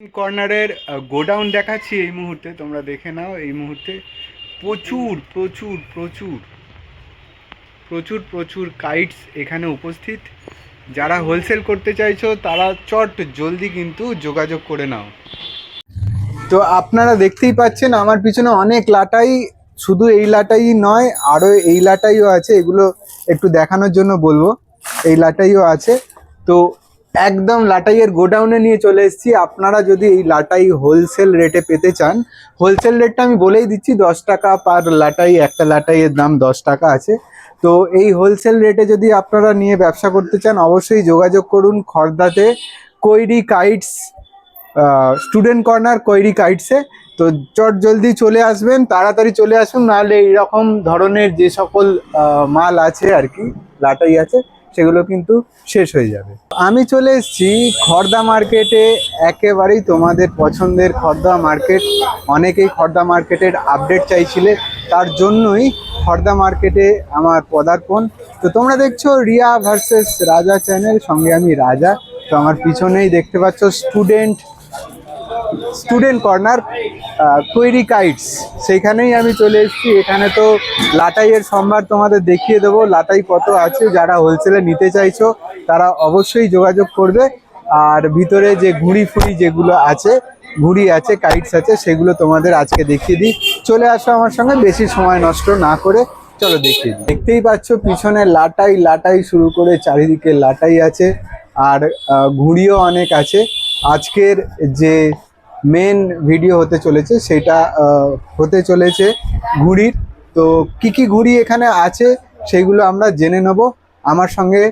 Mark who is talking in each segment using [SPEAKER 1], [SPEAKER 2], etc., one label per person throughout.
[SPEAKER 1] কর্নারের গোডাউন দেখাচ্ছি এই মুহূর্তে, তোমরা দেখে নাও। এই মুহূর্তে প্রচুর প্রচুর প্রচুর প্রচুর প্রচুর কাইটস এখানে উপস্থিত। যারা হোলসেল করতে চাইছো তারা চট জলদি কিন্তু যোগাযোগ করে নাও। তো আপনারা দেখতেই পাচ্ছেন আমার পিছনে অনেক লাটাই, শুধু এই লাটাই নয়, আরও এই লাটাইও আছে। এগুলো একটু দেখানোর জন্য বলবো, এই লাটাইও আছে। তো একদম লাটাইয়ের গোডাউনে নিয়ে চলে এসেছি। আপনারা যদি এই লাটাই হোলসেল রেটে পেতে চান, হোলসেল রেটটা আমি বলেই দিচ্ছি, 10 টাকা পার লাটাই। একটা লাটাইয়ের দাম 10 টাকা আছে। তো এই হোলসেল রেটে যদি আপনারা নিয়ে ব্যবসা করতে চান, অবশ্যই যোগাযোগ করুন খড়দাতে কৈরি কাইটস, স্টুডেন্ট কর্নার কৈরি কাইটসে। তো চট জলদি চলে আসবেন, তাড়াতাড়ি চলে আসুন, নাহলে এইরকম ধরনের যে সকল মাল আছে আর কি, লাটাই আছে, সেগুলো কিন্তু শেষ হয়ে যাবে। আমি চলে এসেছি খড়দা মার্কেটে, একেবারেই তোমাদের পছন্দের খড়দা মার্কেট। অনেকেই খড়দা মার্কেটের আপডেট চাইছিলে, তার জন্যই খড়দা মার্কেটে আমার পদার্পণ। তো তোমরা দেখছো রিয়া ভার্সেস রাজা চ্যানেল, সঙ্গে আমি রাজা। তো আমার পিছনেই দেখতে পাচ্ছ স্টুডেন্ট কর্নার কৈরি কাইটস, সেইখানেই আমি চলে এসেছি। এখানে তো লাটাইয়ের সম্ভার তোমাদের দেখিয়ে দেবো, লাটাই কত আছে। যারা হোলসেলে নিতে চাইছো তারা অবশ্যই যোগাযোগ করবে। আর ভিতরে যে ঘুড়ি ফুড়ি যেগুলো আছে, ঘুড়ি আছে, কাইটস আছে, সেগুলো তোমাদের আজকে দেখিয়ে দিই। চলে আসো আমার সঙ্গে, বেশি সময় নষ্ট না করে চলো দেখিয়ে দিই। দেখতেই পাচ্ছ পিছনে লাটাই লাটাই শুরু করে চারিদিকে লাটাই আছে, আর ঘুড়িও অনেক আছে। আজকের যে মেন ভিডিও হতে চলেছে সেটা হতে চলেছে ঘুড়ির। তো কি কি ঘুড়ি এখানে আছে সেইগুলো আমরা জেনে নেব। আমার সঙ্গে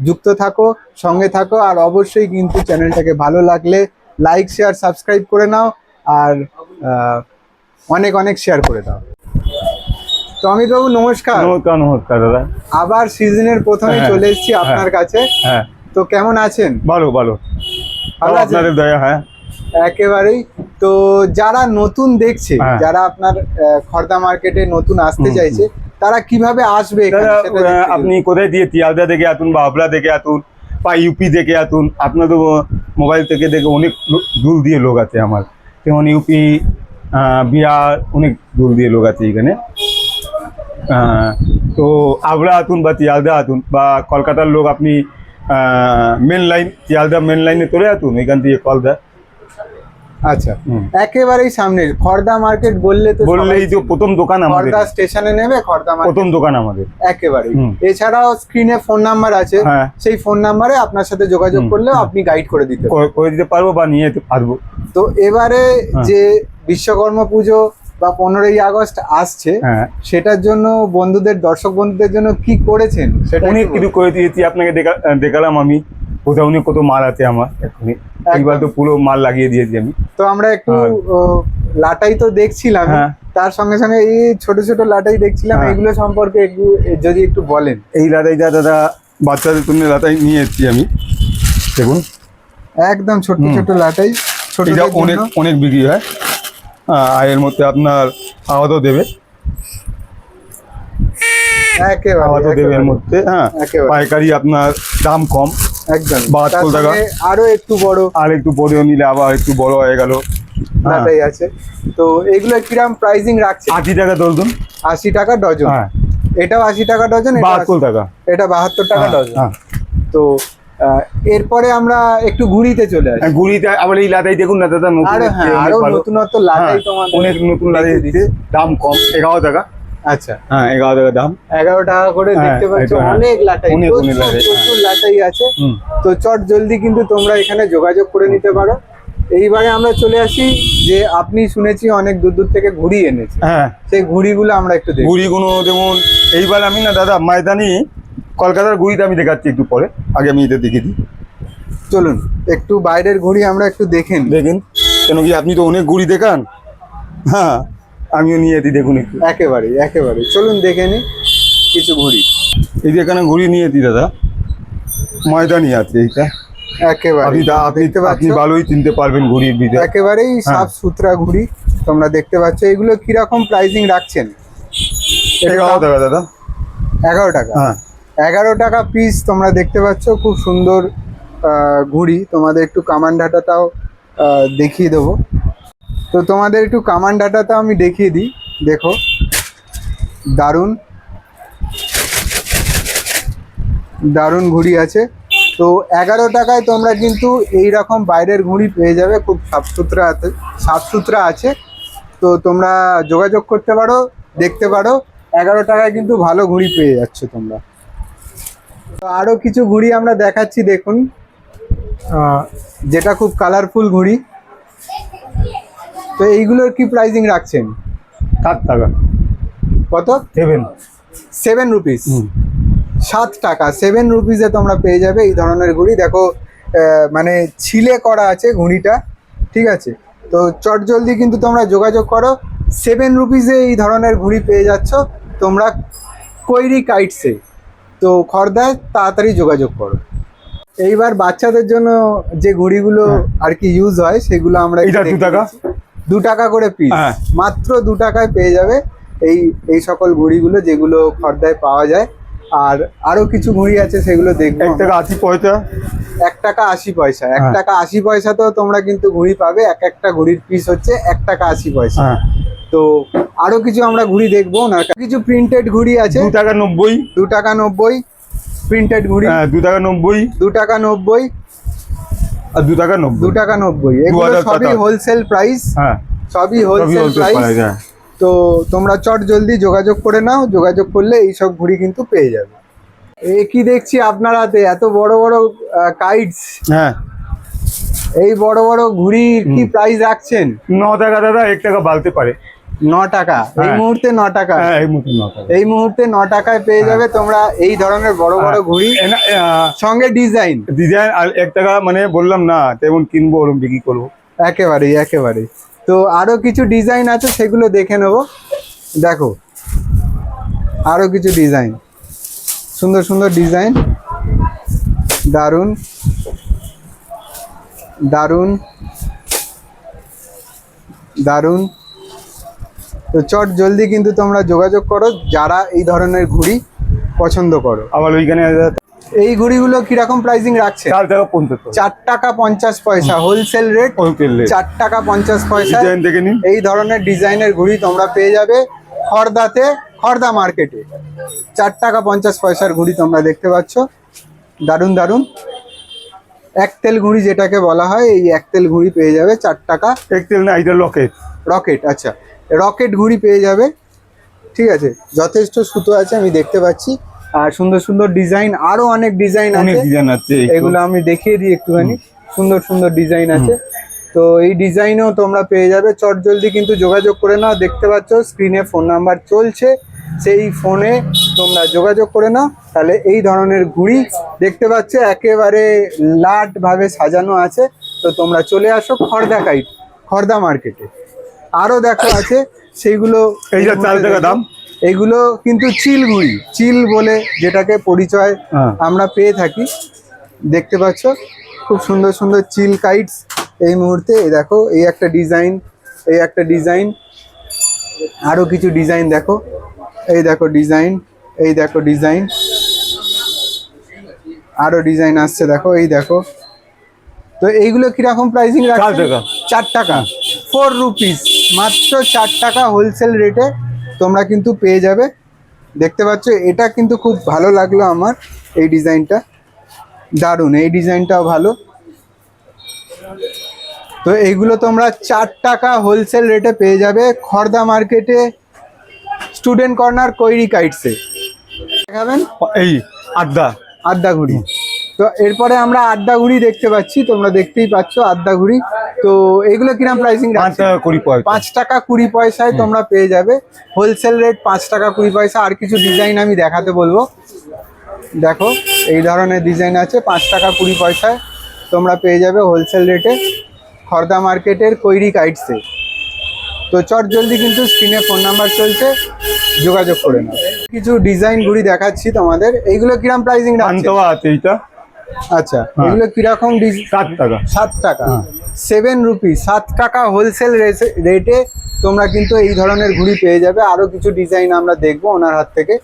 [SPEAKER 1] যুক্ত থাকো, সঙ্গে থাকো। আর অবশ্যই কিন্তু চ্যানেলটাকে ভালো লাগলে লাইক শেয়ার সাবস্ক্রাইব করে নাও, আর অনেক অনেক শেয়ার করে দাও। তো অমিত বাবু নমস্কার।
[SPEAKER 2] নমস্কার। নমস্কার দাদা।
[SPEAKER 1] আবার সিজনের প্রথমে চলে এসেছি আপনার কাছে।
[SPEAKER 2] হ্যাঁ,
[SPEAKER 1] তো কেমন আছেন?
[SPEAKER 2] ভালো ভালো।
[SPEAKER 1] ভালো আছেন?
[SPEAKER 2] আপনাদের দয়া। হ্যাঁ,
[SPEAKER 1] একেবারেই। তো যারা নতুন দেখছে, যারা আপনার খড়দা মার্কেটে নতুন আসতে চাইছে, তারা কিভাবে আসবে এখানে?
[SPEAKER 2] আপনি কোথায় দিয়ে তিয়ালদা দেখে আতুন বা হাবড়া দেখে আতুন বা ইউপি দেখে আতুন, আপনার তো মোবাইল থেকে দেখে অনেক দূর দিয়ে লোক আছে আমার, যেমন ইউপি, বিহার, অনেক দূর দিয়ে লোক আছে এখানে। তো হাবড়া আতুন বা তিয়ালদা আতুন বা কলকাতার লোক, আপনি মেন লাইন তিয়ালদা মেন লাইনে চলে আতুন, এখান থেকে কলদা।
[SPEAKER 1] আচ্ছা, একেবারেই সামনে খড়দা মার্কেট বললেই
[SPEAKER 2] তো প্রথম দোকান আমাদের,
[SPEAKER 1] খড়দা স্টেশনে নেমে খড়দা মার্কেট
[SPEAKER 2] প্রথম দোকান আমাদের
[SPEAKER 1] একেবারেই। এছাড়াও স্ক্রিনে ফোন নাম্বার আছে, সেই ফোন নাম্বারে আপনার সাথে যোগাযোগ করলেও আপনি গাইড করে দিতে
[SPEAKER 2] পারবো বা নিয়ে যেতে পারবো।
[SPEAKER 1] তো এবারে যে বিশ্বকর্মা পুজো বা 15ই আগস্ট আসছে, সেটার জন্য বন্ধুদের, দর্শক বন্ধুদের জন্য কি করেছেন সেটা
[SPEAKER 2] অনেক কিছু করে দিয়েছি। আপনাকে দেখালাম আমি গোডাউনে কত মাল আছে আমার এখনই, একবার তো পুরো মাল লাগিয়ে দিয়েছি আমি।
[SPEAKER 1] তো আমরা একটু লাটাই তো দেখছিলাম, তার সঙ্গে সঙ্গে এই ছোট ছোট লাটাই দেখছিলাম, এইগুলো সম্পর্কে একটু যদি একটু বলেন।
[SPEAKER 2] এই লাটাইটা দাদা বাচ্চাদের জন্য লাটাই নিয়ে এসেছি আমি, দেখুন
[SPEAKER 1] একদম ছোট ছোট লাটাই।
[SPEAKER 2] এটা অনেক অনেক বিক্রি হয়। আর এর মধ্যে আপনার আওয়াজও দেবে, আওয়াজও দেবে এর মধ্যে। পাইকারি আপনার দাম কম,
[SPEAKER 1] একদম
[SPEAKER 2] 72 টাকা।
[SPEAKER 1] আরো একটু বড়,
[SPEAKER 2] আর একটু বড় নিলে আবার একটু বড় হয়ে গেল
[SPEAKER 1] লাটাই আছে। তো এগুলো কিরকম প্রাইসিং রাখছে?
[SPEAKER 2] 80 টাকা ডজন।
[SPEAKER 1] 80 টাকা ডজন। এটাও 80 টাকা ডজন,
[SPEAKER 2] 72 টাকা।
[SPEAKER 1] এটা 72 টাকা ডজন। তো এরপরে আমরা একটু ঘুড়িতে চলে আসি।
[SPEAKER 2] ঘুড়িতে আবার এই লাটাই দেখুন না দাদা,
[SPEAKER 1] আরো নতুনত্ব লাটাই তোমাদের
[SPEAKER 2] অনেক নতুন লাটাই দিচ্ছে, দাম কম, 11 টাকা।
[SPEAKER 1] আচ্ছা,
[SPEAKER 2] 11 টাকা দাম,
[SPEAKER 1] 11 টাকা করে। দেখতে পাচ্ছ অনেক লাটাই, প্রচুর লাটাই আছে। তো চট জলদি কিন্তু তোমরা এখানে যোগাযোগ করে নিতে পারো। এইবারে আমরা চলে আসি যে আপনি শুনেছি অনেক দূর দূর থেকে ঘুড়ি এনেছে, সেই ঘুড়িগুলো আমরা একটু দেখি।
[SPEAKER 2] ঘুড়িগুলো যেমন এইবার আমি না দাদা ময়দানি কলকাতার ঘুড়িতে আমি দেখাচ্ছি একটু পরে, আগে আমি এটা দেখিয়ে দিই।
[SPEAKER 1] চলুন একটু বাইরের ঘুড়ি আমরা একটু দেখেন।
[SPEAKER 2] কেন কি আপনি তো অনেক ঘুড়ি দেখান, আমিও নিয়ে দিই, দেখুন একটু।
[SPEAKER 1] একেবারে চলুন দেখে নি কিছু ঘুড়ি।
[SPEAKER 2] এই যে এখানে ঘুড়ি নিয়ে দিই দাদা, ময়দানি আছে এইটা।
[SPEAKER 1] একেবারে
[SPEAKER 2] আপনি ভালোই চিনতে পারবেন ঘুড়ির ভিতরে,
[SPEAKER 1] একেবারেই সাফ সুতরা ঘুড়ি তোমরা দেখতে পাচ্ছ। এগুলো কিরকম প্রাইসিং রাখছেন?
[SPEAKER 2] 11 টাকা দাদা।
[SPEAKER 1] 11 টাকা। 11 টাকা পিস তোমরা দেখতে পাচ্ছ। খুব সুন্দর ঘুড়ি। তোমাদের একটু কামান ডাটাটাও দেখিয়ে দেবো। তো তোমাদের একটু কামান ডাটাটা আমি দেখিয়ে দিই। দেখো, দারুণ দারুণ ঘুড়ি আছে। তো 11 টাকায় তোমরা কিন্তু এই রকম বাইরের ঘুড়ি পেয়ে যাবে, খুব সাফ সুতরা আছে। তো তোমরা যোগাযোগ করতে পারো, দেখতে পারো। 11 টাকায় কিন্তু ভালো ঘুড়ি পেয়ে যাচ্ছ তোমরা। তো আরও কিছু ঘুড়ি আমরা দেখাচ্ছি, দেখুন, যেটা খুব কালারফুল ঘুড়ি। তো এইগুলোর কি প্রাইসিং রাখছেন?
[SPEAKER 2] 7 টাকা।
[SPEAKER 1] কত?
[SPEAKER 2] 7
[SPEAKER 1] রুপিস। 7 টাকা, 7 রুপিসে তোমরা পেয়ে যাবে এই ধরনের ঘুড়ি। দেখো, মানে ছিলে করা আছে ঘুড়িটা, ঠিক আছে। তো চট জলদি কিন্তু তোমরা যোগাযোগ করো, 7 রুপিসে এই ধরনের ঘুড়ি পেয়ে যাচ্ছ তোমরা কৈরি কাইটসে। তো খড়দায় তাড়াতাড়ি যোগাযোগ করো। এইবার বাচ্চাদের জন্য যে ঘুড়িগুলো আর কি ইউজ হয় সেগুলো আমরা
[SPEAKER 2] এটা 2 টাকা,
[SPEAKER 1] 2 টাকা করে পিস,
[SPEAKER 2] হ্যাঁ।
[SPEAKER 1] মাত্র 2 টাকায় পেয়ে যাবে এই সকল ঘুড়িগুলো যেগুলো খড়দায় পাওয়া যায়। আর আরো কিছু ঘুড়ি আছে, সেগুলো দেখবো।
[SPEAKER 2] 1 টাকা 80 পয়সা।
[SPEAKER 1] 1 টাকা 80 পয়সা, 1 টাকা 80 পয়সা তো তোমরা কিন্তু ঘুড়ি পাবে। একটা ঘুড়ির পিস হচ্ছে 1 টাকা 80 পয়সা। তো আরো কিছু আমরা ঘুড়ি দেখবো না, কিছু প্রিন্টেড ঘুড়ি আছে।
[SPEAKER 2] 2 টাকা 90,
[SPEAKER 1] 2 টাকা 90 প্রিন্টেড ঘুড়ি।
[SPEAKER 2] 2 টাকা 90,
[SPEAKER 1] 2 টাকা 90
[SPEAKER 2] আর 2 টাকা 90,
[SPEAKER 1] 2 টাকা 90। এগুলো
[SPEAKER 2] 2000
[SPEAKER 1] সবই
[SPEAKER 2] টাকা।
[SPEAKER 1] হোলসেল প্রাইস,
[SPEAKER 2] হ্যাঁ,
[SPEAKER 1] সবই হোলসেল
[SPEAKER 2] প্রাইস।
[SPEAKER 1] প্রাইস। তো তোমরা চট জলদি যোগাযোগ করে নাও, যোগাযোগ করলে এইসব ঘুড়ি কিন্তু পেয়ে যাবে। কি দেখছি আপনার হাতে এত বড় বড় কাইটস।
[SPEAKER 2] হ্যাঁ,
[SPEAKER 1] এই বড় বড় ঘুড়ির কি প্রাইস রাখছেন?
[SPEAKER 2] 9 টাকা দাদা, 1 টাকা বাড়তে পারে।
[SPEAKER 1] 9 টাকা এই মুহূর্তে, 9 টাকা।
[SPEAKER 2] হ্যাঁ, এই মুহূর্তে 9 টাকা।
[SPEAKER 1] এই মুহূর্তে 9 টাকায় পেয়ে যাবে তোমরা এই ধরনের বড় বড় ঘুড়ি, সঙ্গে ডিজাইন।
[SPEAKER 2] আর 1 টাকা মানে বললাম না, তেমন কিনবো ওরকম বিক্রি করবো।
[SPEAKER 1] একেবারেই। তো আরো কিছু ডিজাইন আছে, সেগুলো দেখে নেবো। দেখো, আরো কিছু ডিজাইন, সুন্দর সুন্দর ডিজাইন, দারুণ দারুণ দারুণ। তো চট জলদি কিন্তু তোমরা যোগাযোগ করো যারা এই ধরনের ঘুড়ি পছন্দ করো।
[SPEAKER 2] আবার ওইখানে
[SPEAKER 1] এই ঘুড়িগুলো কিরকম প্রাইসিং রাখছে?
[SPEAKER 2] 4 টাকা 50 পয়সা।
[SPEAKER 1] 4 টাকা 50 পয়সা হোলসেল রেট। 4 টাকা 50 পয়সা।
[SPEAKER 2] ডিজাইন দেখে নিন।
[SPEAKER 1] এই ধরনের ডিজাইনের ঘুড়ি তোমরা পেয়ে যাবে খড়দা মার্কেটে। 4 টাকা 50 পয়সার ঘুড়ি তোমরা দেখতে পাচ্ছ, দারুণ দারুণ। একতেল ঘুড়ি যেটাকে বলা হয়, এই একতেল ঘুড়ি পেয়ে যাবে 4 টাকা।
[SPEAKER 2] একতেল না, এটা রকেট।
[SPEAKER 1] আচ্ছা, রকেট ঘুড়ি পেয়ে যাবে, ঠিক আছে। যথেষ্ট সুতো আছে আমি দেখতে পাচ্ছি, আর সুন্দর সুন্দর ডিজাইন, আরো অনেক ডিজাইন আছে। এগুলো আমি দেখিয়ে দিই একটুখানি। সুন্দর সুন্দর ডিজাইন আছে। তো এই ডিজাইনও তোমরা পেয়ে যাবে, চট জলদি কিন্তু যোগাযোগ করে নাও। দেখতে পাচ্ছ স্ক্রিনে ফোন নাম্বার চলছে, সেই ফোনে তোমরা যোগাযোগ করে নাও। তাহলে এই ধরনের ঘুড়ি দেখতে পাচ্ছ একেবারে লাট ভাবে সাজানো আছে। তো তোমরা চলে আসো খড়দা মার্কেটে। আরো দেখো আছে, সেইগুলো
[SPEAKER 2] এইটা 4 টাকা দাম।
[SPEAKER 1] এইগুলো কিন্তু চিল ঘুড়ি, চিল বলে যেটাকে পরিচয় আমরা পেয়ে থাকি। দেখতে পাচ্ছ খুব সুন্দর সুন্দর চিল কাইটস এই মুহূর্তে। এই দেখো, এই একটা ডিজাইন, আরো কিছু ডিজাইন দেখো। এই দেখো ডিজাইন, আরো ডিজাইন আসছে দেখো, এই দেখো। তো এইগুলো কিরকম প্রাইসিং রাখছে? 4 টাকা 4 রুপিস, মাত্র 4 টাকা হোলসেল রেটে তোমরা কিন্তু পেয়ে যাবে। দেখতে পাচ্ছ, এটা কিন্তু খুব ভালো লাগলো আমার, এই ডিজাইনটা দারুণ, এই ডিজাইনটাও ভালো। তো এইগুলো তোমরা 4 টাকা হোলসেল রেটে পেয়ে যাবে খড়দা মার্কেটে, স্টুডেন্ট কর্নার কৈরি কাইটসে। দেখাবেন
[SPEAKER 2] এই আড্ডা
[SPEAKER 1] ঘুড়ি। তো এরপরে আমরা আড্ডা ঘুড়ি দেখতে পাচ্ছি, তোমরা দেখতেই পাচ্ছ আড্ডা ঘুড়ি। তো এগুলো কিরকম প্রাইসিং?
[SPEAKER 2] 5 টাকা 20 পয়সা।
[SPEAKER 1] 5 টাকা 20 পয়সায় তোমরা পেয়ে যাবে হোলসেল রেট, 5 টাকা 20 পয়সা। আর কিছু ডিজাইন আমি দেখাতে বলবো। দেখো, এই ধরনের ডিজাইন আছে, 5 টাকা 20 পয়সায় তোমরা পেয়ে যাবে হোলসেল রেটে খড়দা মার্কেটের কৈরি কাইটসে। তো চট জলদি কিন্তু স্ক্রিনে ফোন নাম্বার চলছে, যোগাযোগ করে নাও। কিছু ডিজাইন ঘুড়ি দেখাচ্ছি তোমাদের। এইগুলো কিরকম প্রাইসিং রাখছে?
[SPEAKER 2] এইটা
[SPEAKER 1] আচ্ছা, এগুলো কিরকম?
[SPEAKER 2] 7 টাকা।
[SPEAKER 1] 7 টাকা 7 রুপিস, 7 টাকা হোলসেল রেটে তোমরা কিন্তু এই ধরনের ঘুড়ি পেয়ে যাবে। আরো কিছু ডিজাইন আমরা দেখবো ওনার হাত থেকে।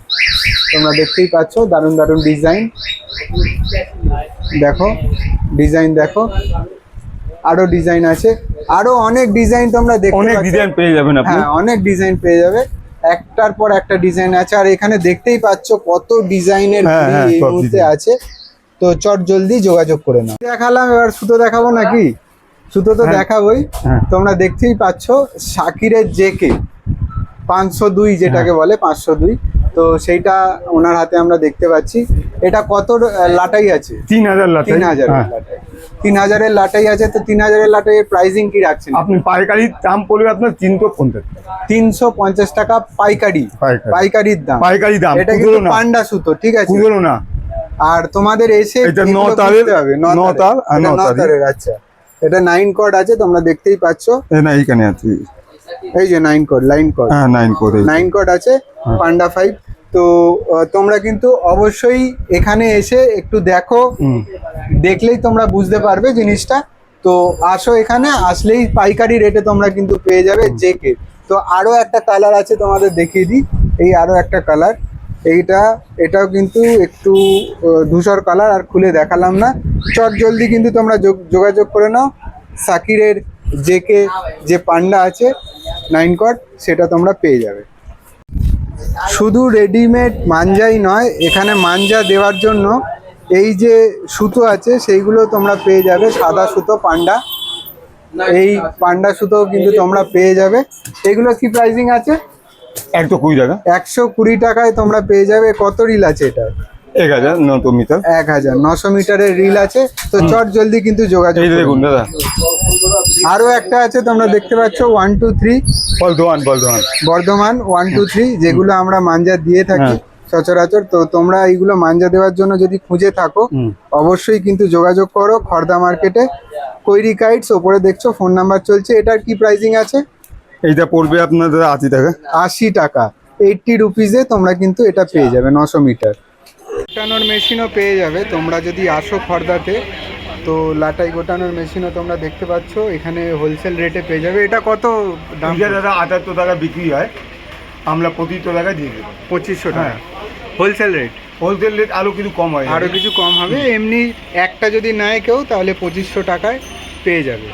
[SPEAKER 1] তোমরা দেখতেই পাচ্ছ দারুণ দারুণ ডিজাইন। দেখো ডিজাইন, দেখো আরো ডিজাইন আছে, আরো অনেক ডিজাইন তোমরা দেখতে
[SPEAKER 2] অনেক
[SPEAKER 1] পাচ্ছ।
[SPEAKER 2] ডিজাইন পেয়ে যাবেন আপনি।
[SPEAKER 1] হ্যাঁ, অনেক ডিজাইন পেয়ে যাবে, একটার পর একটা ডিজাইন আছে। আর এখানে দেখতেই পাচ্ছ কত ডিজাইনের
[SPEAKER 2] হ্যাঁ, হ্যাঁ,
[SPEAKER 1] এই
[SPEAKER 2] সব
[SPEAKER 1] মুহূর্তে
[SPEAKER 2] design।
[SPEAKER 1] আছে। তো চট জলদি যোগাযোগ করে নাও। দেখালাম, এবার সুতো দেখাবো নাকি? সুতো তো
[SPEAKER 2] হ্যাঁ।
[SPEAKER 1] দেখাবোই।
[SPEAKER 2] হ্যাঁ।
[SPEAKER 1] তোমরা দেখতেই পাচ্ছ শাকিরের জেকে 502 যেটাকে বলে 502, তো সেইটা ওনার হাতে আমরা দেখতে পাচ্ছি। এটা কত লাটাই আছে?
[SPEAKER 2] 3000 লাটাই।
[SPEAKER 1] 3000
[SPEAKER 2] হ্যাঁ।
[SPEAKER 1] লাটাই, 3000 লাটাই আছে। তো 3000 লাটাই প্রাইসিং কি রাখছেন?
[SPEAKER 2] আপনি পাইকারির দাম পড়বে আপনার 350 টাকা।
[SPEAKER 1] 350 টাকা পাইকারি,
[SPEAKER 2] পাইকারি।
[SPEAKER 1] পাইকারির দাম।
[SPEAKER 2] পাইকারি দাম,
[SPEAKER 1] এটা
[SPEAKER 2] খুচরো
[SPEAKER 1] কিন্তু
[SPEAKER 2] না।
[SPEAKER 1] পান্ডা সুতো, ঠিক আছে?
[SPEAKER 2] খুচরো না।
[SPEAKER 1] আর তোমাদের এসে
[SPEAKER 2] এটা
[SPEAKER 1] এগুলো
[SPEAKER 2] 9 তারের,
[SPEAKER 1] বুঝতে হবে,
[SPEAKER 2] 9 তার আর 9 তারের।
[SPEAKER 1] তারের। আচ্ছা, এটা 9 কর্ড আছে, তোমরা দেখতেই পাচ্ছ।
[SPEAKER 2] না এইখানে আছে,
[SPEAKER 1] এই যে 9 কর্ড, লাইন কর্ড,
[SPEAKER 2] হ্যাঁ 9 করে।
[SPEAKER 1] 9 কর্ড আছে, পান্ডা 5। তো তোমরা কিন্তু অবশ্যই এখানে এসে একটু দেখো, দেখলেই তোমরা বুঝতে পারবে জিনিসটা। তো আসো, এখানে আসলেই পাইকারি রেটে তোমরা কিন্তু পেয়ে যাবে জেকে। তো আরো একটা কালার আছে, তোমাদের দেখিয়ে দিই। এই আরো একটা কালার, এটাও কিন্তু একটু ধূসর কালার, আর খুলে দেখালাম না। চট জলদি কিন্তু তোমরা যোগাযোগ করে নাও। সাকিরের জেকে যে পান্ডা আছে 9 কট, সেটা তোমরা পেয়ে যাবে। শুধু রেডিমেড মাঞ্জাই নয়, এখানে মাঞ্জা দেওয়ার জন্য এই যে সুতো আছে সেইগুলো তোমরা পেয়ে যাবে। সাদা সুতো পান্ডা, এই পান্ডা সুতো কিন্তু তোমরা পেয়ে যাবে। এগুলো কি প্রাইসিং আছে?
[SPEAKER 2] 120 টাকা।
[SPEAKER 1] 120 টাকায় তোমরা পেয়ে যাবে। কত রিল আছে এটা?
[SPEAKER 2] 1900 মিটার।
[SPEAKER 1] 1900 মিটারের রিল আছে। তো চট জলদি কিন্তু যোগাযোগ
[SPEAKER 2] এই
[SPEAKER 1] করো।
[SPEAKER 2] দেখুন দাদা,
[SPEAKER 1] আরো একটা আছে, তোমরা দেখতে পাচ্ছ 1 2 3
[SPEAKER 2] বর্ধমান।
[SPEAKER 1] বর্ধমান 1 2 3, যেগুলো আমরা মাঞ্জা দিয়ে থাকি সচরাচর। তো তোমরা এইগুলো মাঞ্জা দেওয়ার জন্য যদি খুঁজে থাকো, অবশ্যই কিন্তু যোগাযোগ করো খড়দা মার্কেটে। কৈরি কাইটস, ওপরে দেখছো ফোন নাম্বার চলছে। এটার কি প্রাইসিং আছে?
[SPEAKER 2] এইটা পড়বে আপনার দাদা 80 টাকা।
[SPEAKER 1] 80 টাকা, 80 রুপিসে তোমরা কিন্তু এটা পেয়ে যাবে 900 মিটার। গোটানোর মেশিনও পেয়ে যাবে তোমরা যদি আসো খড়দাতে। তো লাটাই গোটানোর মেশিনও তোমরা দেখতে পাচ্ছ এখানে হোলসেল রেটে পেয়ে যাবে। এটা কত দাম?
[SPEAKER 2] এইটা দাদা 78 টাকা বিক্রি হয়, আমরা 25 টাকা দিয়ে দেবো।
[SPEAKER 1] 2500 টাকা হোলসেল রেট।
[SPEAKER 2] হোলসেল রেট আরও কিছু কম হয়,
[SPEAKER 1] আরও কিছু কম হবে। এমনি একটা যদি নেয় কেউ, তাহলে 2500 টাকায় পেয়ে যাবে।